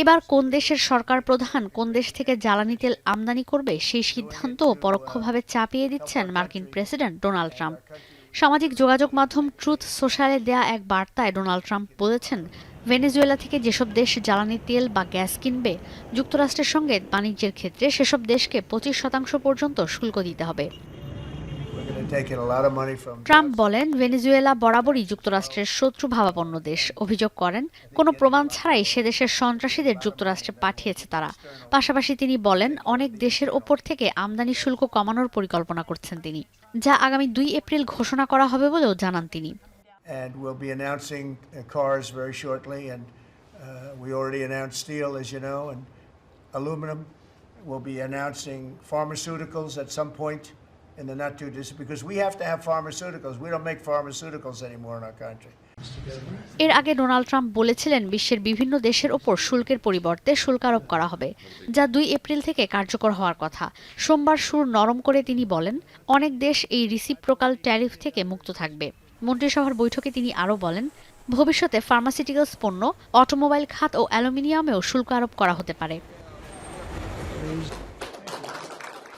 এবার কোন দেশের সরকার প্রধান কোন দেশ থেকে জ্বালানি তেল আমদানি করবে সেই সিদ্ধান্তও পরোক্ষভাবে চাপিয়ে দিচ্ছেন মার্কিন প্রেসিডেন্ট ডোনাল্ড ট্রাম্প। সামাজিক যোগাযোগ মাধ্যম ট্রুথ সোশ্যালে দেয়া এক বার্তায় ডোনাল্ড ট্রাম্প বলেছেন, ভেনেজুয়েলা থেকে যেসব দেশ জ্বালানি তেল বা গ্যাস কিনবে, যুক্তরাষ্ট্রের সঙ্গে বাণিজ্যের ক্ষেত্রে সেসব দেশকে ২৫% পর্যন্ত শুল্ক দিতে হবে। ট্রাম্প বলেন, ভেনেজুয়েলা বরাবরই যুক্তরাষ্ট্রের শত্রুভাবাপন্ন দেশ। অভিযোগ করেন, কোনো প্রমাণ ছাড়াই সে দেশের সন্ত্রাসীদের যুক্তরাষ্ট্রে পাঠিয়েছে তারা। পাশাপাশি তিনি বলেন, অনেক দেশের ওপর থেকে আমদানি শুল্ক কমানোর পরিকল্পনা করছেন তিনি, যা আগামী ২ এপ্রিল ঘোষণা করা হবে বলেও জানান তিনি। And we'll be announcing cars very shortly, and we already announced steel, as you know, and aluminum. We'll be announcing pharmaceuticals at some point in the not too distant, because we have to have pharmaceuticals. We don't make pharmaceuticals anymore in our country. এর আগে Donald Trump বলেছিলেন, বিশ্বের বিভিন্ন দেশের ওপর শুল্কের পরিবর্তে শুল্ক আরোপ করা হবে, যা ২ এপ্রিল থেকে কার্যকর হওয়ার কথা। সোমবার সুর নরম করে তিনি বলেন, অনেক দেশ এই রিসিপ্রোকাল ট্যারিফ থেকে মুক্ত থাকবে। মন্ত্রিসভার বৈঠকে তিনি আরও বলেন, ভবিষ্যতে ফার্মাসিউটিক্যালস পণ্য, অটোমোবাইল খাত ও অ্যালুমিনিয়ামেও শুল্ক আরোপ করা হতে পারে।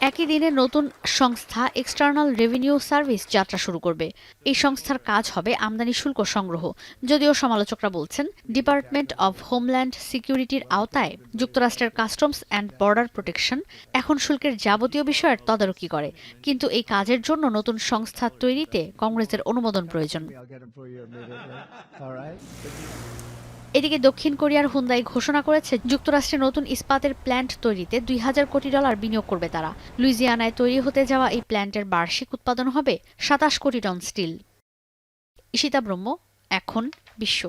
একই দিনে নতুন সংস্থা এক্সটার্নাল রেভিনিউ সার্ভিস যাত্রা শুরু করবে। এই সংস্থার কাজ হবে আমদানি শুল্ক সংগ্রহ। যদিও সমালোচকরা বলছেন, ডিপার্টমেন্ট অব হোমল্যান্ড সিকিউরিটির আওতায় যুক্তরাষ্ট্রের কাস্টমস অ্যান্ড বর্ডার প্রোটেকশন এখন শুল্কের যাবতীয় বিষয়ের তদারকি করে। কিন্তু এই কাজের জন্য নতুন সংস্থা তৈরিতে কংগ্রেসের অনুমোদন প্রয়োজন। এদিকে দক্ষিণ কোরিয়ার হুন্দাই ঘোষণা করেছে, যুক্তরাষ্ট্রে নতুন ইস্পাতের প্ল্যান্ট তৈরিতে $২,০০০ কোটি বিনিয়োগ করবে তারা। লুইজিয়ানায় তৈরি হতে যাওয়া এই প্ল্যান্টের বার্ষিক উৎপাদন হবে ২৭ কোটি টন স্টিল। ঈশিতা ব্রহ্ম, এখন বিশ্ব।